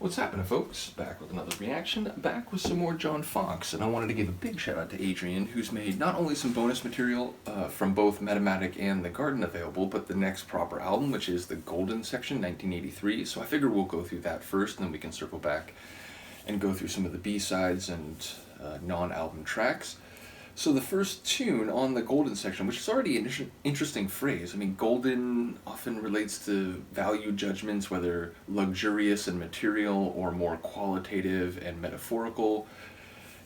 What's happening, folks? Back with another reaction, back with some more John Foxx, and I wanted to give a big shout out to Adrian, who's made not only some bonus material from both Metamatic and The Garden available, but the next proper album, which is the Golden Section, 1983, so I figured we'll go through that first, and then we can circle back and go through some of the B-sides and non-album tracks. So the first tune on the Golden Section, which is already an interesting phrase. I mean, golden often relates to value judgments, whether luxurious and material or more qualitative and metaphorical.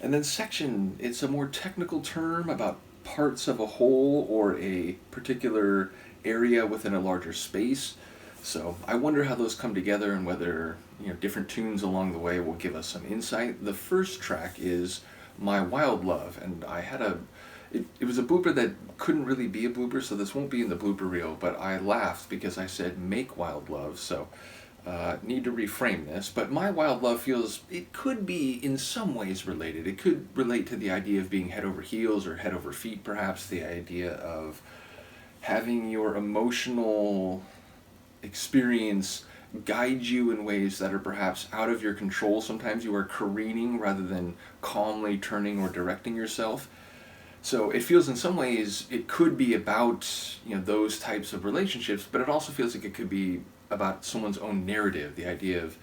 And then section, it's a more technical term about parts of a whole or a particular area within a larger space. So I wonder how those come together and whether, different tunes along the way will give us some insight. The first track is My Wild Love, and I had it was a blooper that couldn't really be a blooper, so this won't be in the blooper reel, but I laughed because I said make wild love, so need to reframe this. But My Wild Love feels, it could be in some ways related. It could relate to the idea of being head over heels or head over feet, perhaps, the idea of having your emotional experience guide you in ways that are perhaps out of your control. Sometimes you are careening rather than calmly turning or directing yourself. So it feels in some ways it could be about those types of relationships, but it also feels like it could be about someone's own narrative, the idea of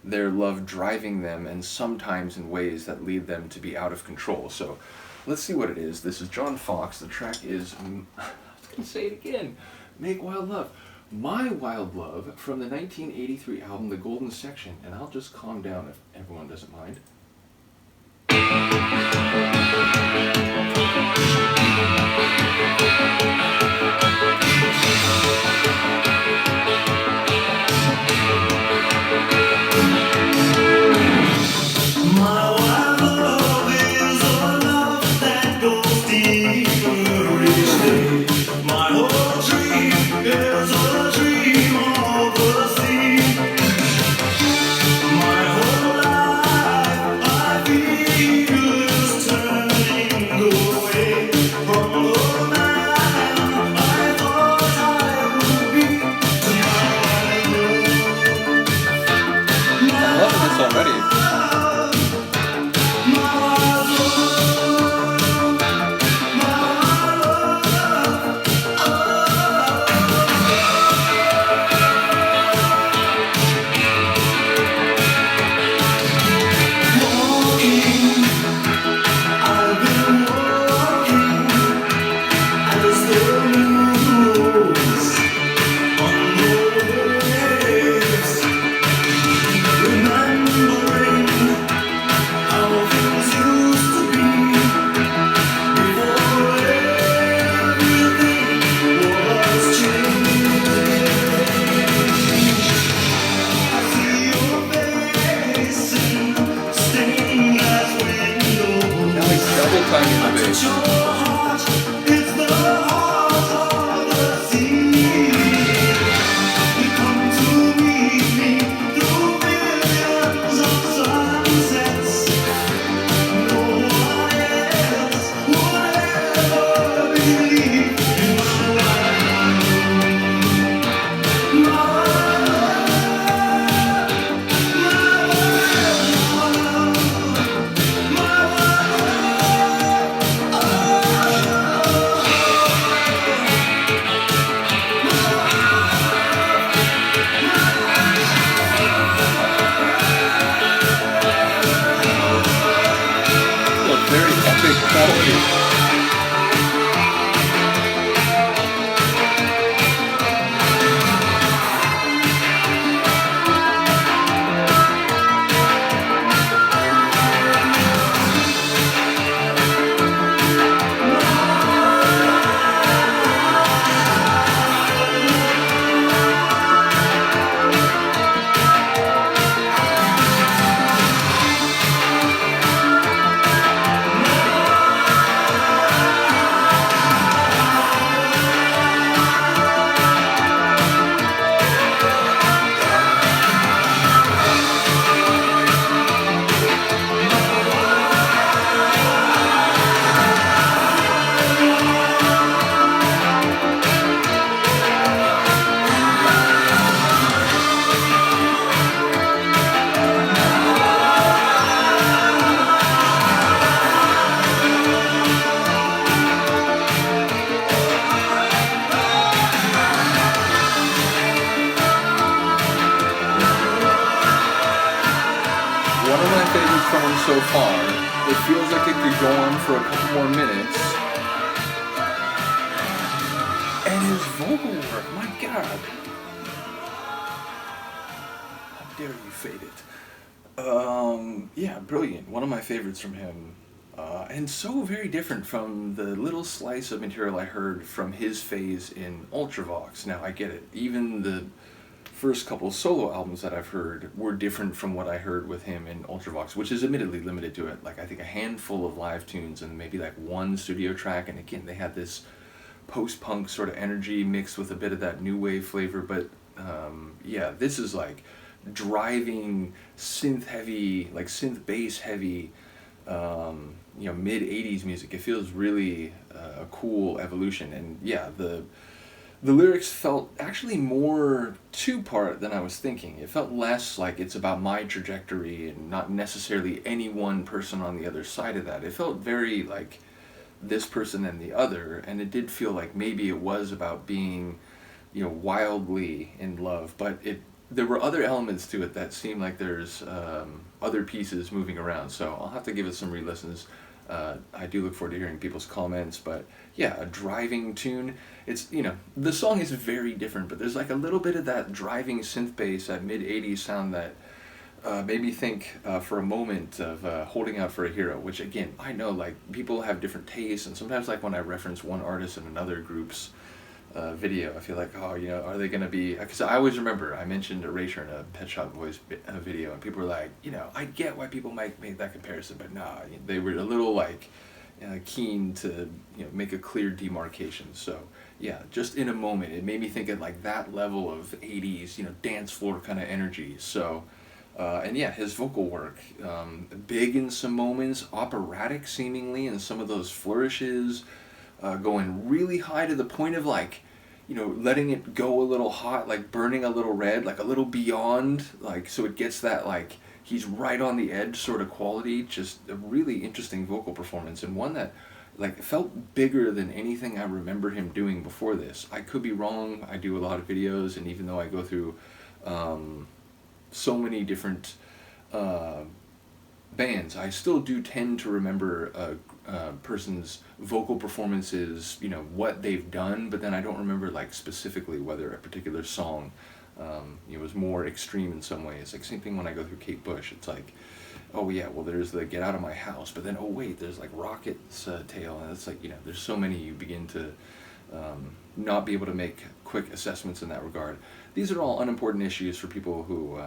their love driving them, and sometimes in ways that lead them to be out of control. So let's see what it is. This is John Foxx. The track is, I was going to say it again, Make Wild Love. My Wild Love from the 1983 album The Golden Section, and I'll just calm down if everyone doesn't mind. favorites from him so far. It feels like it could go on for a couple more minutes. And his vocal work, my God. How dare you fade it. Yeah, brilliant. One of my favorites from him. And so very different from the little slice of material I heard from his phase in Ultravox. Now, I get it. Even the first couple solo albums that I've heard were different from what I heard with him in Ultravox, which is admittedly limited to it. Like, I think a handful of live tunes and maybe like one studio track. And again, they had this post-punk sort of energy mixed with a bit of that new wave flavor. But yeah, this is like driving synth heavy, like synth bass heavy, you know, mid 80s music. It feels really a cool evolution. And yeah, the lyrics felt actually more two-part than I was thinking. It felt less like it's about my trajectory and not necessarily any one person on the other side of that. It felt very like this person and the other, and it did feel like maybe it was about being, you know, wildly in love, but there were other elements to it that seemed like there's other pieces moving around. So I'll have to give it some re-listens. I do look forward to hearing people's comments, but yeah, a driving tune. It's, you know, the song is very different, but there's like a little bit of that driving synth bass, that mid-80s sound that made me think for a moment of Holding Out for a Hero, which again, I know like people have different tastes, and sometimes like when I reference one artist in another group's video, I feel like, oh, you know, are they going to be, because I always remember I mentioned Erasure in a Pet Shop Boys video, and people were like, you know, I get why people might make that comparison, but nah, they were a little like keen to, you know, make a clear demarcation. So yeah, just in a moment, it made me think of like that level of 80s, you know, dance floor kind of energy. So and yeah, his vocal work, big in some moments, operatic seemingly in some of those flourishes, going really high to the point of like, you know, letting it go a little hot, like burning a little red, like a little beyond, like, so it gets that like he's right on the edge sort of quality. Just a really interesting vocal performance, and one that like felt bigger than anything I remember him doing before this. I could be wrong. I do a lot of videos, and even though I go through so many different bands, I still do tend to remember a person's vocal performances, you know, what they've done, but then I don't remember like specifically whether a particular song it was more extreme in some ways. Like same thing when I go through Kate Bush, it's like, oh yeah, well there's the Get Out of My House, but then oh wait, there's like Rocket's Tale, and it's like, you know, there's so many, you begin to not be able to make quick assessments in that regard. These are all unimportant issues for people who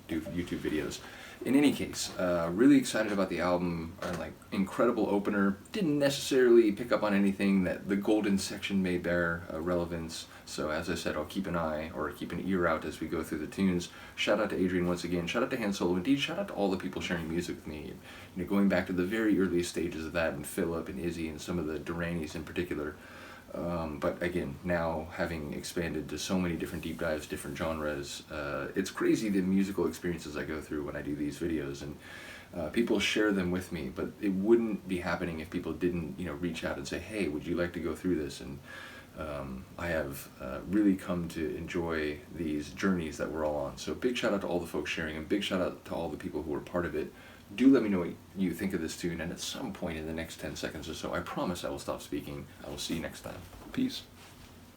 do YouTube videos. In any case, really excited about the album. Like, incredible opener. Didn't necessarily pick up on anything that the golden section may bear relevance. So as I said, I'll keep an eye or keep an ear out as we go through the tunes. Shout out to Adrian once again. Shout out to Han Solo. Indeed, shout out to all the people sharing music with me. You know, going back to the very early stages of that, and Philip and Izzy and some of the Duranis in particular. But again, now having expanded to so many different deep dives, different genres, it's crazy the musical experiences I go through when I do these videos, and people share them with me, but it wouldn't be happening if people didn't, you know, reach out and say, hey, would you like to go through this? And I have really come to enjoy these journeys that we're all on. So big shout out to all the folks sharing, and big shout out to all the people who are part of it. Do let me know what you think of this tune, and at some point in the next 10 seconds or so, I promise I will stop speaking. I will see you next time. Peace.